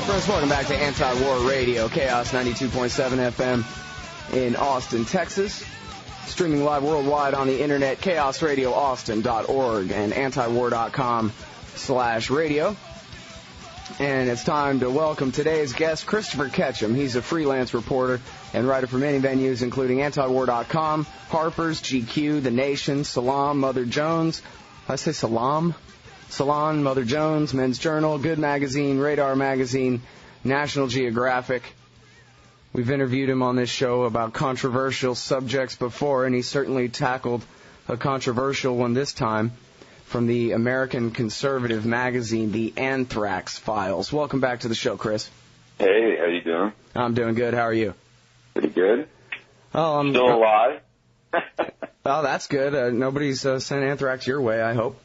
friends. Welcome back to Anti-War Radio, Chaos 92.7 FM in Austin, Texas. Streaming live worldwide on the internet, chaosradioaustin.org and antiwar.com/radio. And it's time to welcome today's guest, Christopher Ketcham. He's a freelance reporter and writer for many venues, including antiwar.com, Harper's, GQ, The Nation, Salam, Mother Jones. I say Salam? Salon, Mother Jones, Men's Journal, Good Magazine, Radar Magazine, National Geographic. We've interviewed him on this show about controversial subjects before, and he certainly tackled a controversial one this time from the American conservative magazine, The Anthrax Files. Welcome back to the show, Chris. Hey, how you doing? I'm doing good. How are you? Pretty good. Oh, I'm still alive. Oh, that's good. Nobody's sent anthrax your way, I hope.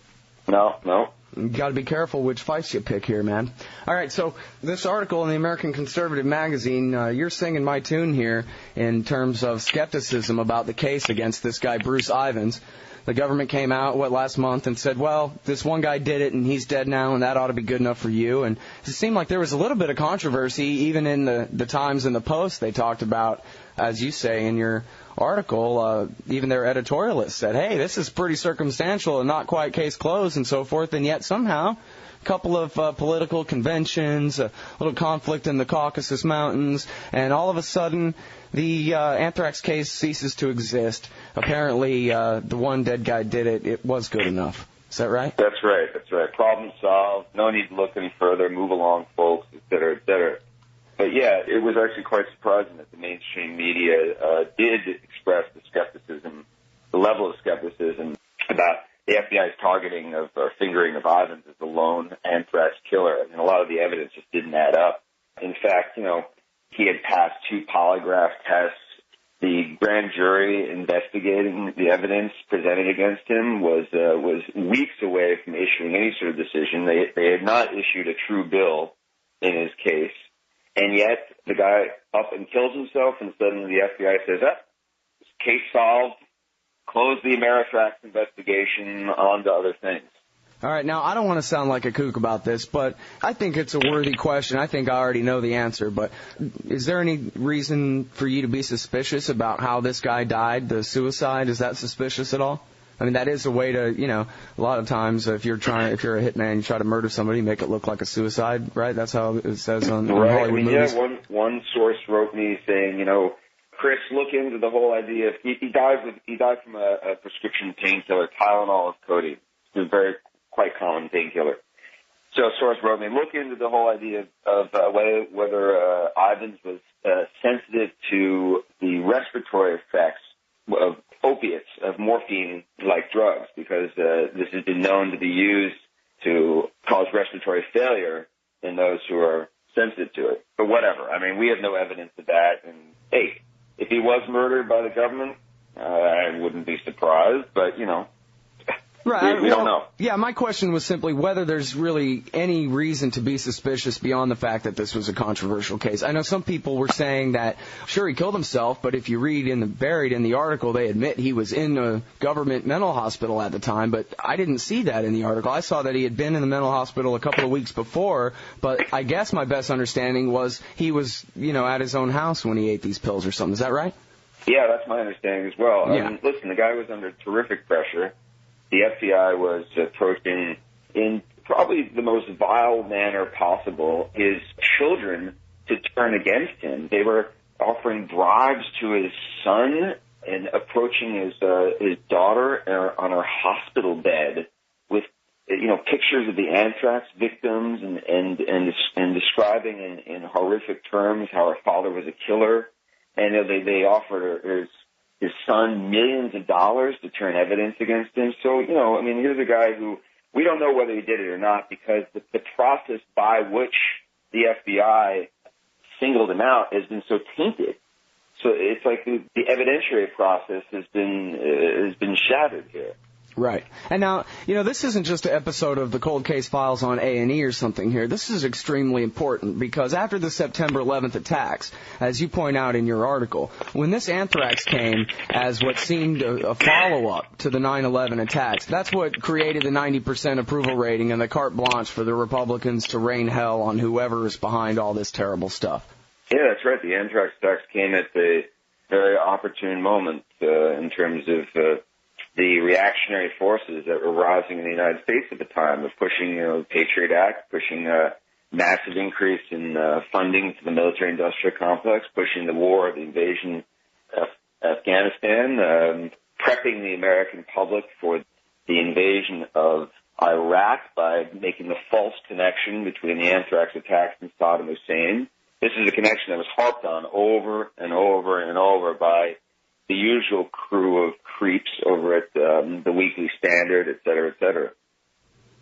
No. You got to be careful which fights you pick here, man. All right, so this article in the American Conservative magazine, you're singing my tune here in terms of skepticism about the case against this guy, Bruce Ivins. The government came out, last month and said, well, this one guy did it and he's dead now and that ought to be good enough for you. And it seemed like there was a little bit of controversy, even in the Times and the Post. They talked about, as you say in your article, even their editorialists said, hey, this is pretty circumstantial and not quite case closed and so forth, and yet somehow a couple of political conventions, a little conflict in the Caucasus Mountains, and all of a sudden the anthrax case ceases to exist. Apparently the one dead guy did it. It was good enough. Is that right? That's right. Problem solved. No need to look any further. Move along, folks, et cetera, et cetera. But, yeah, it was actually quite surprising that the mainstream media did express the level of skepticism about the FBI's targeting or fingering of Ivins as the lone anthrax killer. I mean, a lot of the evidence just didn't add up. In fact, he had passed 2 polygraph tests. The grand jury investigating the evidence presented against him was weeks away from issuing any sort of decision. They had not issued a true bill in his case. And yet, the guy up and kills himself, and suddenly the FBI says, case solved, close the Ameritrax investigation, on to other things. All right, now, I don't want to sound like a kook about this, but I think it's a worthy question. I think I already know the answer, but is there any reason for you to be suspicious about how this guy died, the suicide? Is that suspicious at all? I mean, that is a way to, a lot of times if you're a hitman, you try to murder somebody, make it look like a suicide, right? That's how it says on Hollywood movies. Yeah, one source wrote me saying, Chris, look into the whole idea. He died from a prescription painkiller, Tylenol of codeine. It's a quite common painkiller. So a source wrote me, look into the whole idea of whether Ivins was sensitive to the respiratory effects of opiates, of morphine-like drugs, because this has been known to be used to cause respiratory failure in those who are sensitive to it. But whatever. I mean, we have no evidence of that. And, hey, if he was murdered by the government, I wouldn't be surprised. But, Right. We don't know. Yeah, my question was simply whether there's really any reason to be suspicious beyond the fact that this was a controversial case. I know some people were saying that, sure, he killed himself, but if you read buried in the article, they admit he was in a government mental hospital at the time, but I didn't see that in the article. I saw that he had been in the mental hospital a couple of weeks before, but I guess my best understanding was he was, at his own house when he ate these pills or something. Is that right? Yeah, that's my understanding as well. Yeah. Listen, the guy was under terrific pressure. The FBI was approaching, in probably the most vile manner possible, his children to turn against him. They were offering bribes to his son and approaching his daughter on her hospital bed with pictures of the anthrax victims and describing in horrific terms how her father was a killer. And they offered his son millions of dollars to turn evidence against him. So, here's a guy who we don't know whether he did it or not, because the process by which the FBI singled him out has been so tainted. So it's like the evidentiary process has been shattered here. Right. And now, this isn't just an episode of the Cold Case Files on A&E or something here. This is extremely important because after the September 11th attacks, as you point out in your article, when this anthrax came as what seemed a follow-up to the 9/11 attacks, that's what created the 90% approval rating and the carte blanche for the Republicans to rain hell on whoever is behind all this terrible stuff. Yeah, that's right. The anthrax attacks came at the very opportune moment in terms of the reactionary forces that were rising in the United States at the time, of pushing, the Patriot Act, pushing a massive increase in funding to the military-industrial complex, pushing the war, the invasion of Afghanistan, prepping the American public for the invasion of Iraq by making the false connection between the anthrax attacks and Saddam Hussein. This is a connection that was harped on over and over and over by the usual crew of creeps over at the Weekly Standard, et cetera, et cetera.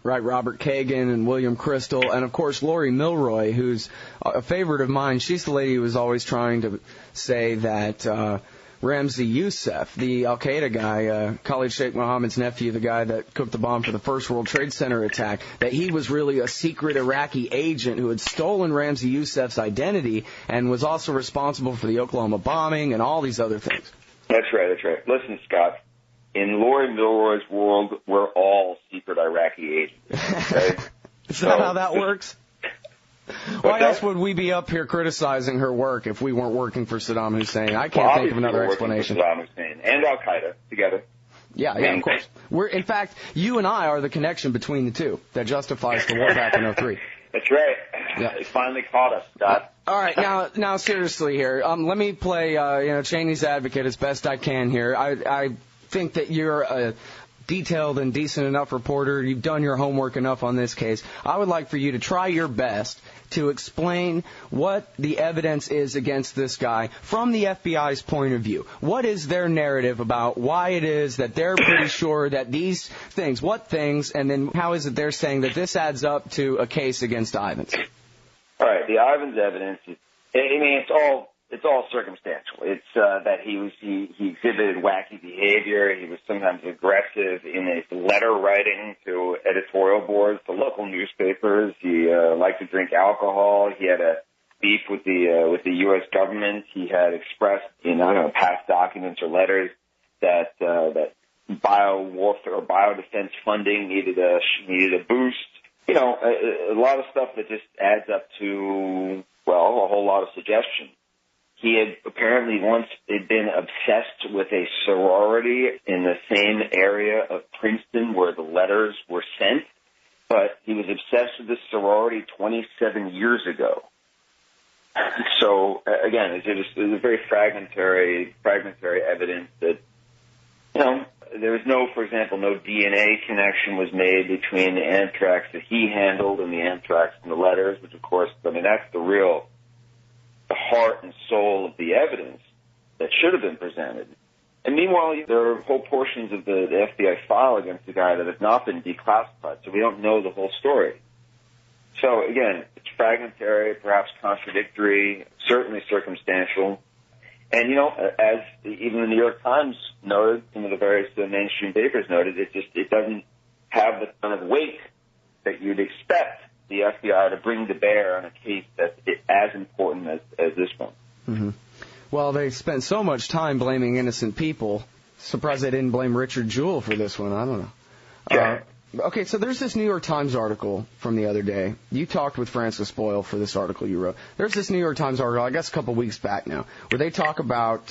Right, Robert Kagan and William Crystal, and of course Lori Milroy, who's a favorite of mine. She's the lady who was always trying to say that Ramzi Youssef, the Al-Qaeda guy, Khalid Sheikh Mohammed's nephew, the guy that cooked the bomb for the first World Trade Center attack, that he was really a secret Iraqi agent who had stolen Ramzi Youssef's identity and was also responsible for the Oklahoma bombing and all these other things. That's right, that's right. Listen, Scott, in Lori Milroy's world, we're all secret Iraqi agents. Okay? Is that how that works? Why else would we be up here criticizing her work if we weren't working for Saddam Hussein? I can't think of another explanation. Saddam Hussein and Al-Qaeda together. Yeah, of course. In fact, you and I are the connection between the two that justifies the war back in 03. That's right. Yeah. They finally caught us, Scott. All right, now seriously here. Let me play, Cheney's advocate as best I can here. I think that you're a detailed and decent enough reporter. You've done your homework enough on this case. I would like for you to try your best to explain what the evidence is against this guy from the FBI's point of view. What is their narrative about why it is that they're pretty sure that these things, what things, and then how is it they're saying that this adds up to a case against Ivins? All right, the Ivins evidence is, it's all circumstantial. It's that he exhibited wacky behavior. He was sometimes aggressive in his letter writing to editorial boards, to local newspapers. He liked to drink alcohol. He had a beef with the U.S. government. He had expressed in past documents or letters that bio-warfare or biodefense funding needed a boost. A lot of stuff that just adds up to a whole lot of suggestion. He had apparently once been obsessed with a sorority in the same area of Princeton where the letters were sent, but he was obsessed with this sorority 27 years ago. So, again, it's a very fragmentary evidence that, there was for example, no DNA connection was made between the anthrax that he handled and the anthrax in the letters, which, of course, that's the heart and soul of the evidence that should have been presented. And meanwhile, there are whole portions of the FBI file against the guy that have not been declassified, so we don't know the whole story. So, again, it's fragmentary, perhaps contradictory, certainly circumstantial. And, as even the New York Times noted, some of the various mainstream papers noted, it doesn't have the kind of weight that you'd expect the FBI to bring to bear on a case that's as important as this one. Mm-hmm. Well, they spent so much time blaming innocent people. Surprised they didn't blame Richard Jewell for this one. I don't know. Yeah. Okay, so there's this New York Times article from the other day. You talked with Francis Boyle for this article you wrote. There's this New York Times article, I guess a couple weeks back now, where they talk about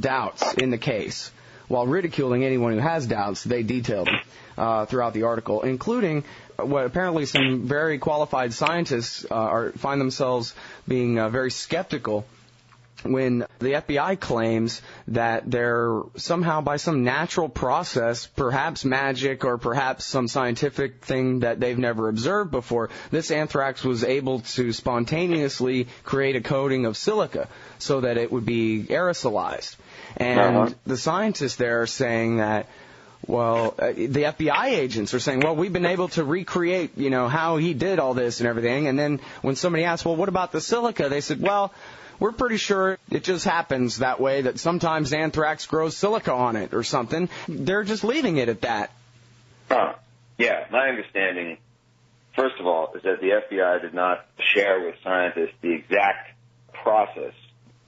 doubts in the case. While ridiculing anyone who has doubts, they detailed them throughout the article, including what apparently some very qualified scientists find themselves being very skeptical when the FBI claims that they're somehow by some natural process, perhaps magic or perhaps some scientific thing that they've never observed before, this anthrax was able to spontaneously create a coating of silica so that it would be aerosolized. And the scientists there are saying that, the FBI agents are saying, we've been able to recreate, how he did all this and everything. And then when somebody asked, what about the silica? They said, we're pretty sure it just happens that way, that sometimes anthrax grows silica on it or something. They're just leaving it at that. Yeah, my understanding, first of all, is that the FBI did not share with scientists the exact process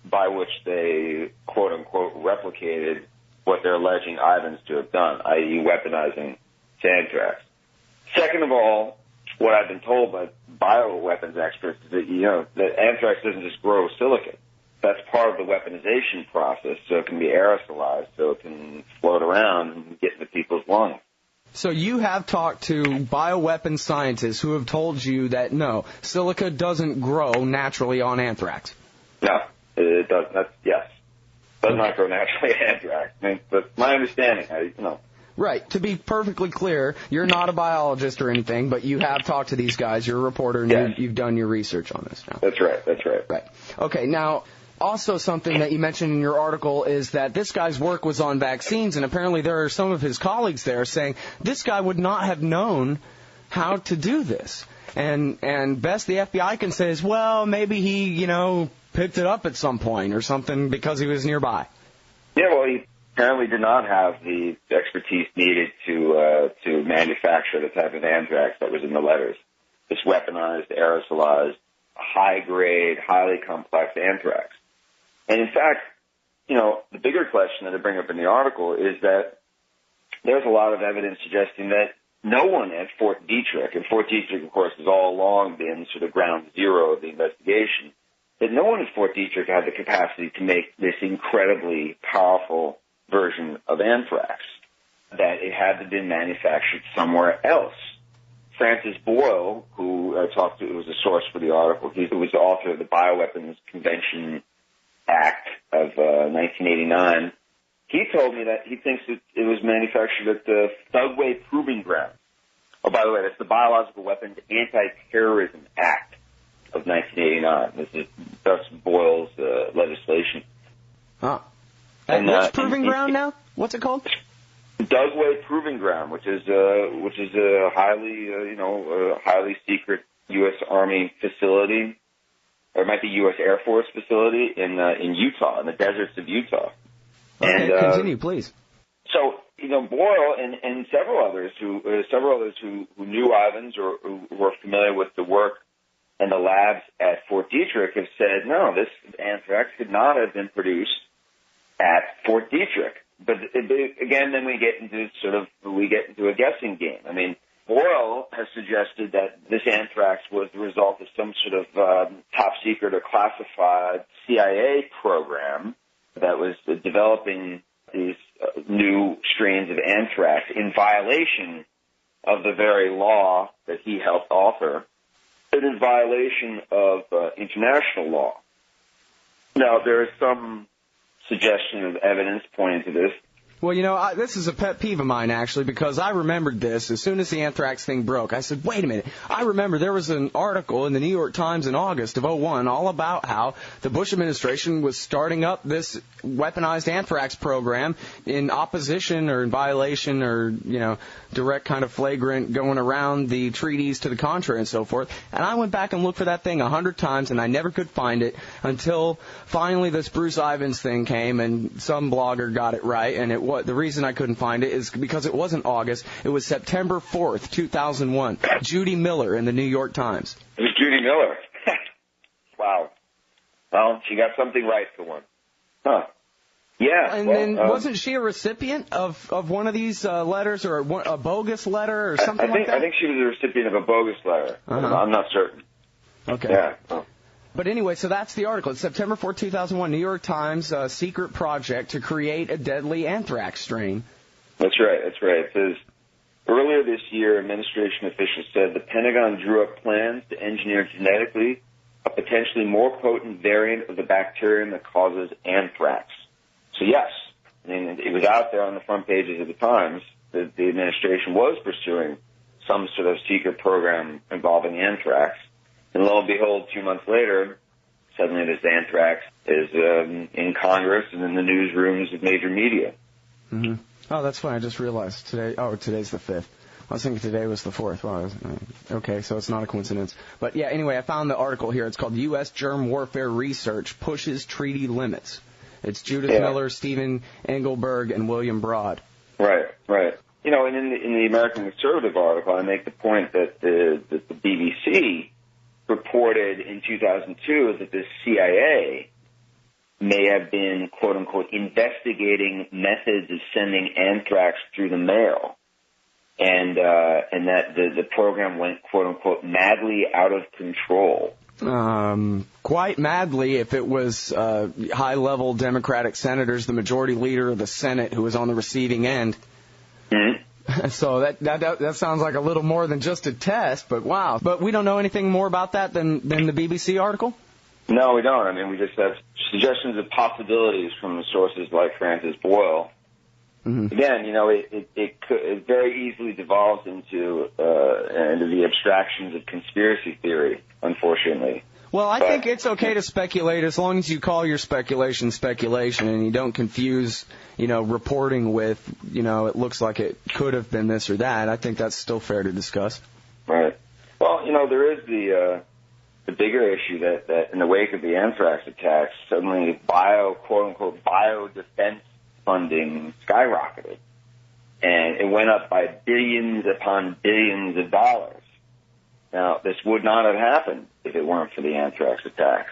by which they, quote-unquote, replicated what they're alleging Ivins to have done, i.e. weaponizing anthrax. Second of all, what I've been told by bioweapons experts is that, that anthrax doesn't just grow silica. That's part of the weaponization process, so it can be aerosolized, so it can float around and get into people's lungs. So you have talked to bioweapon scientists who have told you that, no, silica doesn't grow naturally on anthrax. No, it does not. Yes. It does not grow naturally on anthrax. But my understanding, Right. To be perfectly clear, you're not a biologist or anything, but you have talked to these guys. You're a reporter, and you've done your research on this now. That's right. Right. Okay, now, also something that you mentioned in your article is that this guy's work was on vaccines, and apparently there are some of his colleagues there saying this guy would not have known how to do this. And best the FBI can say is, well, maybe he, picked it up at some point or something because he was nearby. Yeah, well, he apparently did not have the expertise needed to manufacture the type of anthrax that was in the letters. This weaponized, aerosolized, high-grade, highly complex anthrax. And in fact, the bigger question that I bring up in the article is that there's a lot of evidence suggesting that no one at Fort Detrick, and Fort Detrick, of course, has all along been sort of ground zero of the investigation, that no one at Fort Detrick had the capacity to make this incredibly powerful version of anthrax, that it had to have been manufactured somewhere else. Francis Boyle, who I talked to, was a source for the article, he was the author of the Bioweapons Convention Act of 1989. He told me that he thinks that it was manufactured at the Thugway Proving Ground. Oh, by the way, that's the Biological Weapons Anti-Terrorism Act of 1989. This is thus Boyle's legislation. Huh. And what's Proving Ground now? What's it called? Dugway Proving Ground, which is a highly secret U.S. Army facility, or it might be U.S. Air Force facility in Utah, in the deserts of Utah. Okay, and continue, please. So, Boyle and several others who knew Ivins or who were familiar with the work and the labs at Fort Detrick have said, no, this anthrax could not have been produced at Fort Detrick. But again, then we get into a guessing game. I mean, Boyle has suggested that this anthrax was the result of some sort of top secret or classified CIA program that was developing these new strains of anthrax in violation of the very law that he helped author, and in violation of international law. Now, there is some suggestion of evidence pointing to this. Well, this is a pet peeve of mine, actually, because I remembered this as soon as the anthrax thing broke. I said, wait a minute. I remember there was an article in the New York Times in August of 2001 all about how the Bush administration was starting up this weaponized anthrax program in opposition or in violation or, direct kind of flagrant going around the treaties to the contrary and so forth. And I went back and looked for that thing 100 times, and I never could find it until finally this Bruce Ivins thing came, and some blogger got it right, and the reason I couldn't find it is because it wasn't August. It was September 4th, 2001. Judy Miller in the New York Times. It was Judy Miller. Wow. Well, she got something right for once. Huh. Yeah. And then wasn't she a recipient of one of these letters or a bogus letter or something like that? I think she was a recipient of a bogus letter. Uh-huh. I'm not certain. Okay. Yeah. Oh. But anyway, so that's the article. It's September 4, 2001, New York Times, secret project to create a deadly anthrax strain. That's right. It says, earlier this year, administration officials said the Pentagon drew up plans to engineer genetically a potentially more potent variant of the bacterium that causes anthrax. So yes, it was out there on the front pages of the Times that the administration was pursuing some sort of secret program involving anthrax. And lo and behold, 2 months later, suddenly this anthrax is in Congress and in the newsrooms of major media. Mm-hmm. Oh, that's funny. I just realized today. Oh, today's the 5th. I was thinking today was the 4th. Wow. Okay, so it's not a coincidence. But yeah, anyway, I found the article here. It's called U.S. Germ Warfare Research Pushes Treaty Limits. It's Judith Miller, Stephen Engelberg, and William Broad. Right. and in the American Conservative article, I make the point that the BBC reported in 2002 that the CIA may have been, quote unquote, investigating methods of sending anthrax through the mail, and that the program went, quote unquote, madly out of control. Quite madly if it was high-level Democratic senators, the majority leader of the Senate, who was on the receiving end. Mm-hmm. So that sounds like a little more than just a test, but wow. But we don't know anything more about that than the BBC article? No, we don't. I mean, we just have suggestions of possibilities from sources like Francis Boyle. Mm-hmm. Again, it very easily devolves into the abstractions of conspiracy theory, unfortunately. Well, I think it's okay to speculate as long as you call your speculation and you don't confuse, reporting with, it looks like it could have been this or that. I think that's still fair to discuss. Right. Well, there is the bigger issue that in the wake of the anthrax attacks, suddenly quote-unquote, bio-defense funding skyrocketed. And it went up by billions upon billions of dollars. Now, this would not have happened if it weren't for the anthrax attacks.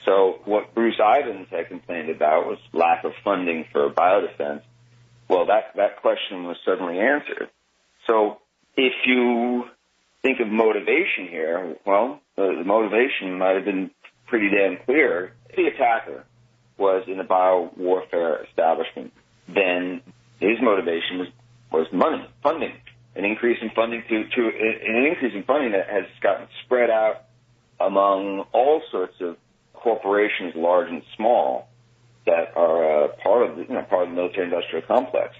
So what Bruce Ivins had complained about was lack of funding for biodefense. Well, that question was suddenly answered. So if you think of motivation here, well, the motivation might have been pretty damn clear. If the attacker was in the biowarfare establishment, then his motivation was money, funding, an increase in funding an increase in funding that has gotten spread out among all sorts of corporations, large and small, that are part of the military-industrial complex.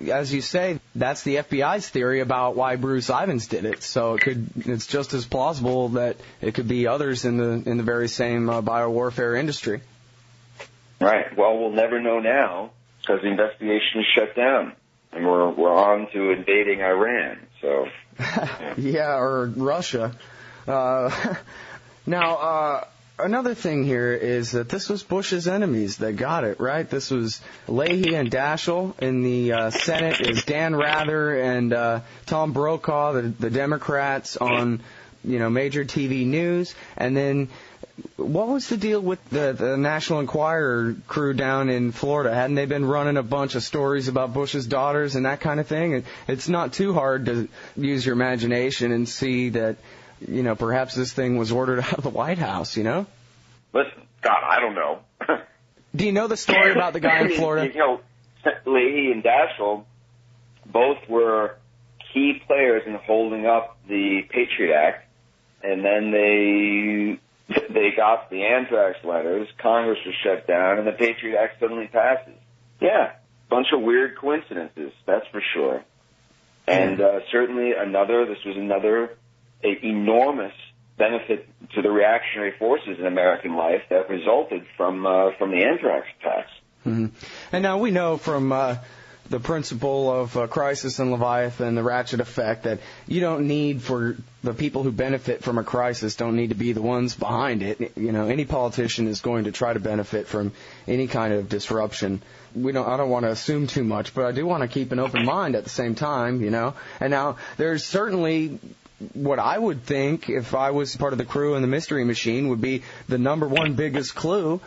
As you say, that's the FBI's theory about why Bruce Ivins did it. So it's just as plausible that it could be others in the very same biowarfare industry. Right. Well, we'll never know now because the investigation is shut down, and we're on to invading Iran. So. Yeah, or Russia. Now, another thing here is that this was Bush's enemies that got it, right? This was Leahy and Daschle. In the Senate is Dan Rather and Tom Brokaw, the Democrats, on major TV news. And then what was the deal with the National Enquirer crew down in Florida? Hadn't they been running a bunch of stories about Bush's daughters and that kind of thing? It's not too hard to use your imagination and see that, perhaps this thing was ordered out of the White House, Listen, God, I don't know. Do you know the story about the guy in Florida? Leahy and Daschle both were key players in holding up the Patriot Act, and then they got the anthrax letters, Congress was shut down, and the Patriot Act suddenly passes. Yeah, bunch of weird coincidences, that's for sure. And certainly this was another enormous benefit to the reactionary forces in American life that resulted from the anthrax attacks. Mm-hmm. And now we know from the principle of crisis and Leviathan, the ratchet effect, that you don't need for the people who benefit from a crisis don't need to be the ones behind it. Any politician is going to try to benefit from any kind of disruption. I don't want to assume too much, but I do want to keep an open mind at the same time, And now there's certainly what I would think, if I was part of the crew in the Mystery Machine, would be the number one biggest clue,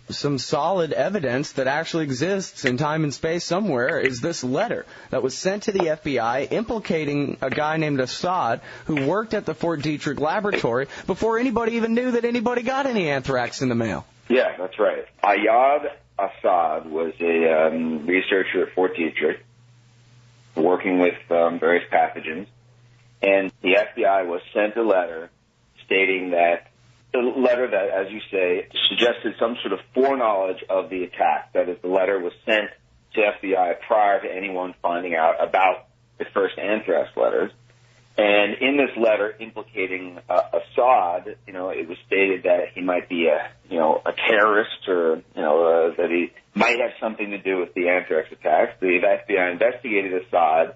some solid evidence that actually exists in time and space somewhere, is this letter that was sent to the FBI implicating a guy named Assad who worked at the Fort Detrick laboratory before anybody even knew that anybody got any anthrax in the mail. Yeah, that's right. Ayad Assad was a researcher at Fort Detrick working with various pathogens. And the FBI was sent a letter stating that the letter that, as you say, suggested some sort of foreknowledge of the attack. That is, the letter was sent to FBI prior to anyone finding out about the first anthrax letters. And in this letter implicating Assad, it was stated that he might be a terrorist, or that he might have something to do with the anthrax attacks. The FBI investigated Assad,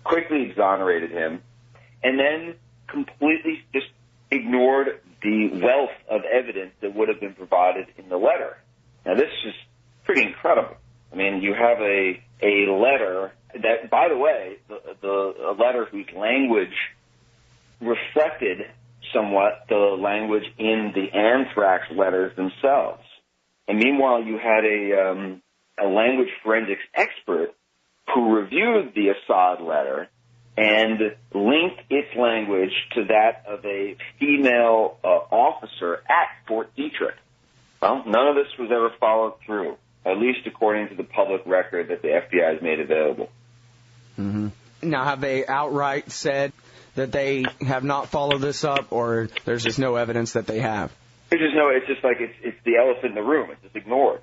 quickly exonerated him, and then completely just ignored the wealth of evidence that would have been provided in the letter. Now, this is pretty incredible. I mean, you have a letter that, by the way, a letter whose language reflected somewhat the language in the anthrax letters themselves. And meanwhile, you had a language forensics expert who reviewed the Assad letter and linked its language to that of a female officer at Fort Detrick. Well, none of this was ever followed through, at least according to the public record that the FBI has made available. Mm-hmm. Now, have they outright said that they have not followed this up, or there's just no evidence that they have? It's just like it's the elephant in the room. It's just ignored.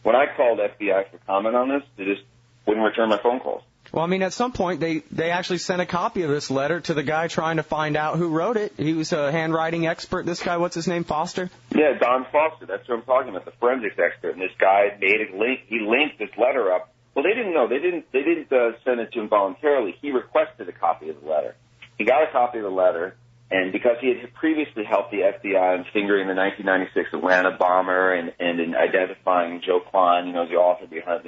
When I called FBI for comment on this, they just wouldn't return my phone calls. Well, I mean, at some point, they actually sent a copy of this letter to the guy trying to find out who wrote it. He was a handwriting expert. This guy, what's his name, Foster? Yeah, Don Foster. That's what I'm talking about, the forensics expert. And this guy made a link. He linked this letter up. Well, they didn't know. They didn't send it to him voluntarily. He requested a copy of the letter. He got a copy of the letter, and because he had previously helped the FBI in fingering the 1996 Atlanta bomber and in identifying Joe Klein, the author behind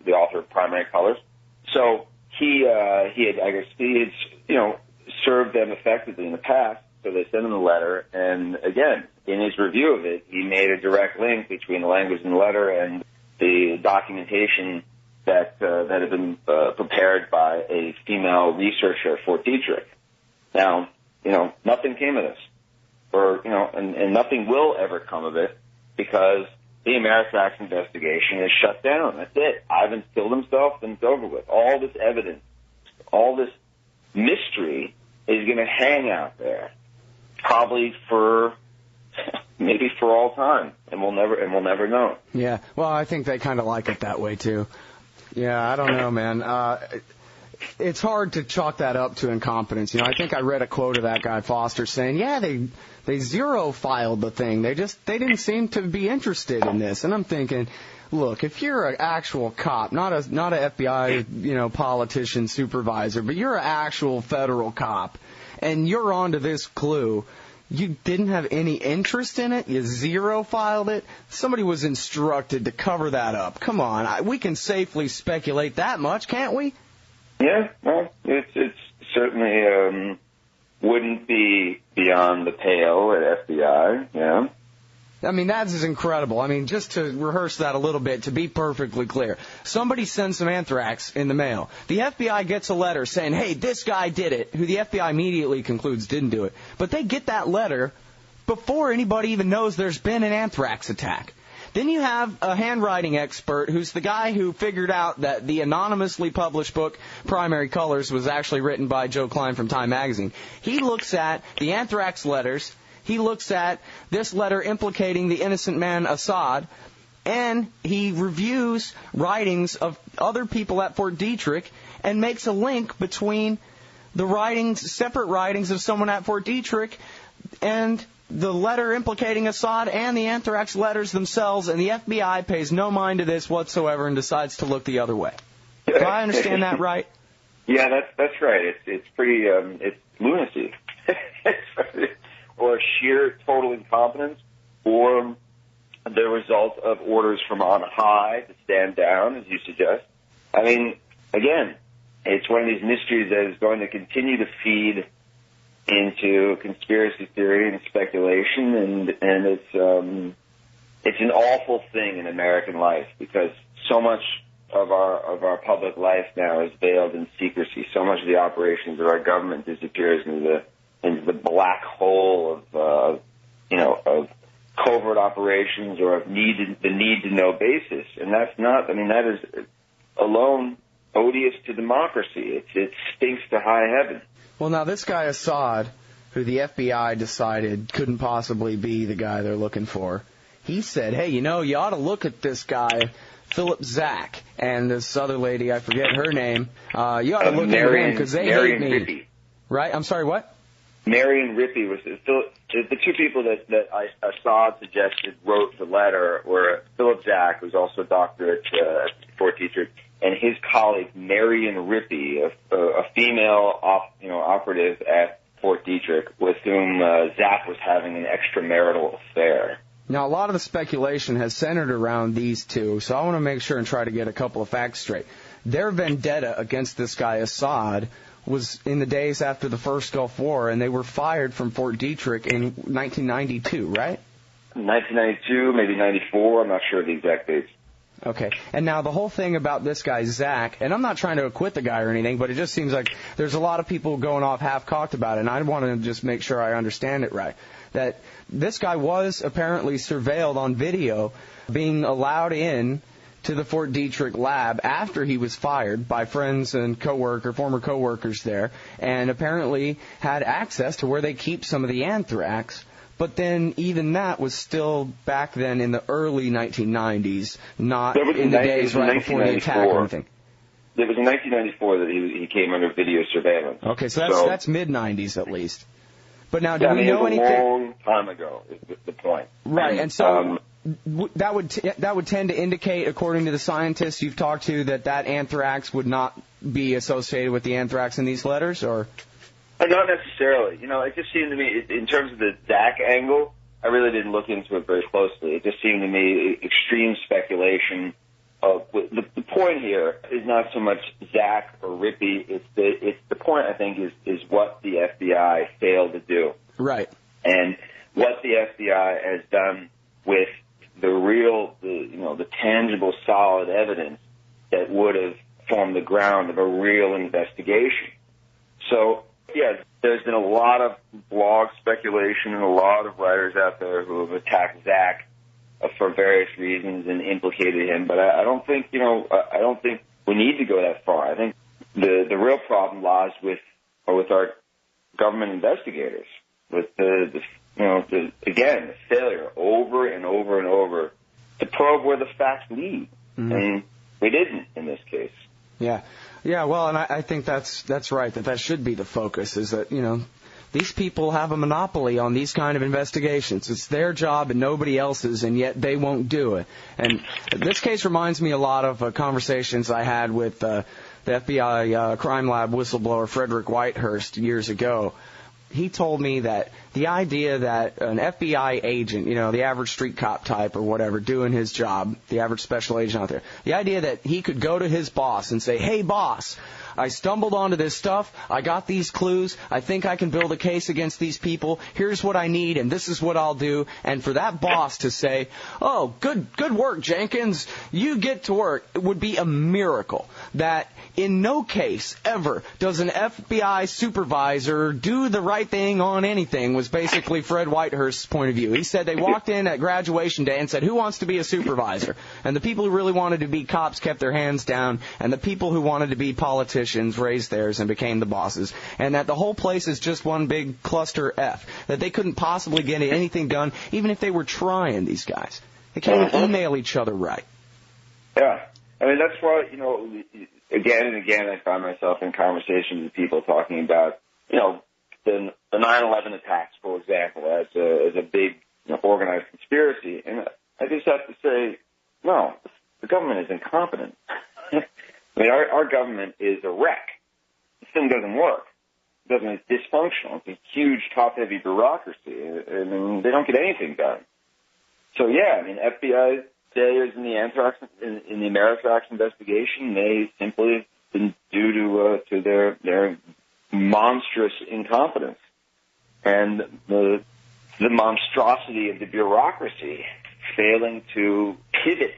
the author of Primary Colors. So he had served them effectively in the past. So they sent him the letter, and again, in his review of it, he made a direct link between the language in the letter and the documentation that had been prepared by a female researcher at Fort Detrick. Now, nothing came of this, and nothing will ever come of it because the Ameritrax investigation is shut down. That's it. Ivins killed himself, and it's over with. All this evidence, all this mystery is going to hang out there, probably maybe for all time, and we'll never know. Yeah. Well, I think they kind of like it that way too. Yeah, I don't know, man. It's hard to chalk that up to incompetence. I think I read a quote of that guy Foster saying, "Yeah, they zero filed the thing. They didn't seem to be interested in this." And I'm thinking, look, if you're an actual cop, not a FBI, politician, supervisor, but you're an actual federal cop, and you're onto this clue, you didn't have any interest in it, you zero filed it, somebody was instructed to cover that up. Come on, we can safely speculate that much, can't we? Yeah, well, it's certainly wouldn't be beyond the pale at FBI, yeah. I mean, that is incredible. I mean, just to rehearse that a little bit, to be perfectly clear, somebody sends some anthrax in the mail. The FBI gets a letter saying, hey, this guy did it, who the FBI immediately concludes didn't do it. But they get that letter before anybody even knows there's been an anthrax attack. Then you have a handwriting expert who's the guy who figured out that the anonymously published book, Primary Colors, was actually written by Joe Klein from Time magazine. He looks at the anthrax letters, he looks at this letter implicating the innocent man Assad, and he reviews writings of other people at Fort Detrick and makes a link between the writings, separate writings of someone at Fort Detrick and the letter implicating Assad and the anthrax letters themselves, and the FBI pays no mind to this whatsoever and decides to look the other way. Do I understand that right? Yeah, that's right. It's pretty it's lunacy, or sheer total incompetence, or the result of orders from on high to stand down, as you suggest. I mean, again, it's one of these mysteries that is going to continue to feed into conspiracy theory and speculation, and it's an awful thing in American life because so much of our public life now is veiled in secrecy. So much of the operations of our government disappears into the black hole of covert operations or of the need to know basis, and that is alone odious to democracy. It stinks to high heaven. Well, now, this guy Assad, who the FBI decided couldn't possibly be the guy they're looking for, he said, hey, you ought to look at this guy, Philip Zach, and this other lady, I forget her name. You ought to look at him because they hate me. Rippey. Right? I'm sorry, what? Marion Rippey was the two people that Assad suggested wrote the letter were Philip Zach, who's also a doctor at Fort Detrick, and his colleague Marion Rippey, a female operative at Fort Detrick, with whom Zach was having an extramarital affair. Now, a lot of the speculation has centered around these two, so I want to make sure and try to get a couple of facts straight. their vendetta against this guy Assad was in the days after the first Gulf War, and they were fired from Fort Detrick in 1992, right? 1992, maybe 94. I'm not sure of the exact dates. Okay. And now the whole thing about this guy, Zach, and I'm not trying to acquit the guy or anything, but it just seems like there's a lot of people going off half-cocked about it, and I want to just make sure I understand it right. That this guy was apparently surveilled on video being allowed in to the Fort Detrick lab after he was fired by friends and former coworkers there, and apparently had access to where they keep some of the anthrax. But then even that was still back then in the early 1990s, not in the days right before the attack or anything. It was in 1994 that he came under video surveillance. Okay, so that's mid-90s at least. But now, do we know anything? It was a long time ago, is the point. Right, and so that would tend to indicate, according to the scientists you've talked to, that anthrax would not be associated with the anthrax in these letters, or? Not necessarily. It just seemed to me, in terms of the Zach angle, I really didn't look into it very closely. It just seemed to me extreme speculation. The point here is not so much Zach or Rippey. It's the point, I think, is what the FBI failed to do. Right. And what the FBI has done with the tangible, solid evidence that would have formed the ground of a real investigation. So, yeah, there's been a lot of blog speculation and a lot of writers out there who have attacked Zach for various reasons and implicated him. But I don't think, I don't think we need to go that far. I think the real problem lies with our government investigators, with the failure over and over and over to probe where the facts lead. Mm-hmm. And we didn't in this case. Yeah. Yeah, well, and I think that's right, that should be the focus, is that, these people have a monopoly on these kind of investigations. It's their job and nobody else's, and yet they won't do it. And this case reminds me a lot of conversations I had with the FBI crime lab whistleblower Frederick Whitehurst years ago. He told me that the idea that an FBI agent, the average street cop type or whatever, doing his job, the average special agent out there, the idea that he could go to his boss and say, "Hey, boss, I stumbled onto this stuff. I got these clues. I think I can build a case against these people. Here's what I need, and this is what I'll do." And for that boss to say, "Oh, good work, Jenkins. You get to work," it would be a miracle. That in no case ever does an FBI supervisor do the right thing on anything, was basically Fred Whitehurst's point of view. He said they walked in at graduation day and said, "Who wants to be a supervisor?" And the people who really wanted to be cops kept their hands down, and the people who wanted to be politicians raised theirs and became the bosses. And that the whole place is just one big cluster F. That they couldn't possibly get anything done, even if they were trying, these guys. They can't email each other right. Yeah. I mean, that's why, again and again I find myself in conversations with people talking about, the 9/11 attacks, for example, as a big organized conspiracy. And I just have to say, no, the government is incompetent. I mean, our government is a wreck. This thing doesn't work. It's dysfunctional. It's a huge, top-heavy bureaucracy. I mean, they don't get anything done. So, yeah, I mean, FBI failures in the anthrax, in the Ameritrax investigation, they simply have been due to their monstrous incompetence. And the monstrosity of the bureaucracy failing to pivot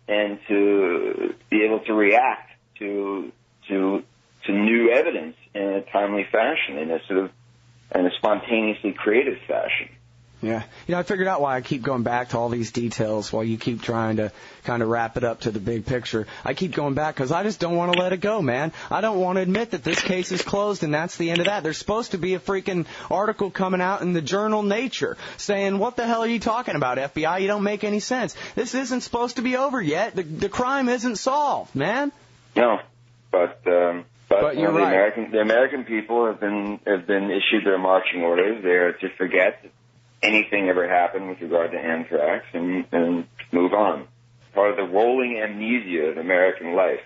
and to be able to react to new evidence in a timely fashion, in a spontaneously creative fashion. Yeah. I figured out why I keep going back to all these details while you keep trying to kind of wrap it up to the big picture. I keep going back because I just don't want to let it go, man. I don't want to admit that this case is closed and that's the end of that. There's supposed to be a freaking article coming out in the journal Nature saying, "What the hell are you talking about, FBI? You don't make any sense. This isn't supposed to be over yet. The crime isn't solved, man." No, but you're right. The American people have been issued their marching orders. They are to forget anything ever happened with regard to anthrax and move on. Part of the rolling amnesia of American life.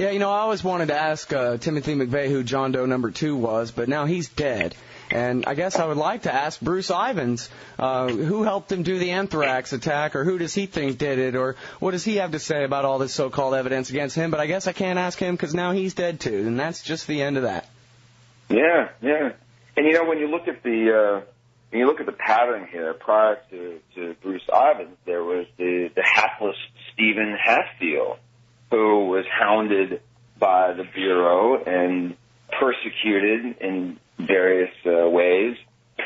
Yeah, I always wanted to ask Timothy McVeigh who John Doe number 2 was, but now he's dead. And I guess I would like to ask Bruce Ivins who helped him do the anthrax attack, or who does he think did it, or what does he have to say about all this so-called evidence against him. But I guess I can't ask him because now he's dead too, and that's just the end of that. Yeah. And when you look at the pattern here, prior to Bruce Ivins, there was the hapless Stephen Hatfield, who was hounded by the Bureau and persecuted in various ways,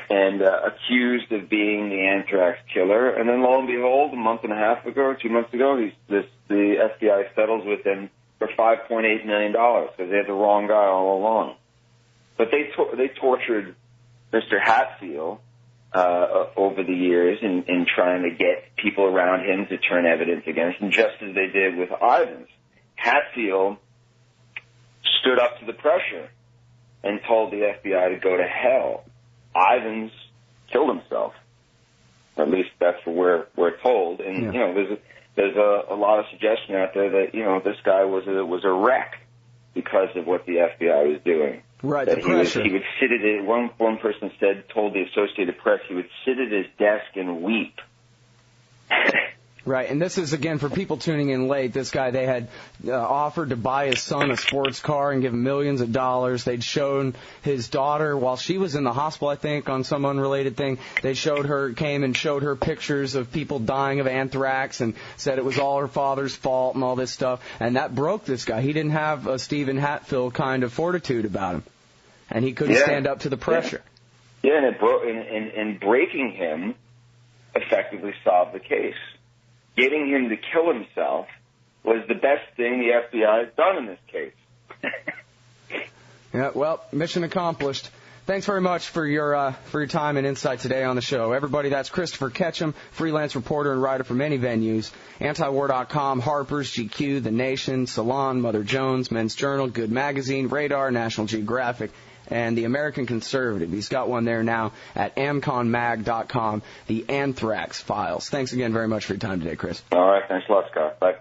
and accused of being the anthrax killer. And then, lo and behold, a month and a half ago, 2 months ago, the FBI settles with him for $5.8 million because they had the wrong guy all along. But they tortured Mr. Hatfield over the years in trying to get people around him to turn evidence against him, just as they did with Ivins. Hatfield stood up to the pressure and told the FBI to go to hell. Ivins killed himself. At least that's what we're told. And there's a lot of suggestion out there that this guy was a wreck because of what the FBI was doing. Right, that the pressure. He would sit at it. One person told the Associated Press he would sit at his desk and weep. Right, and this is, again, for people tuning in late, this guy, they had offered to buy his son a sports car and give him millions of dollars. They'd shown his daughter, while she was in the hospital, I think, on some unrelated thing, came and showed her pictures of people dying of anthrax and said it was all her father's fault and all this stuff. And that broke this guy. He didn't have a Stephen Hatfield kind of fortitude about him. And he couldn't stand up to the pressure. Yeah, and breaking him effectively solved the case. Getting him to kill himself was the best thing the FBI has done in this case. Yeah, well, mission accomplished. Thanks very much for your time and insight today on the show. Everybody, that's Christopher Ketcham, freelance reporter and writer for many venues, antiwar.com, Harper's, GQ, The Nation, Salon, Mother Jones, Men's Journal, Good Magazine, Radar, National Geographic, and the American Conservative. He's got one there now at amconmag.com, the Anthrax Files. Thanks again very much for your time today, Chris. All right. Thanks a lot, Scott. Bye.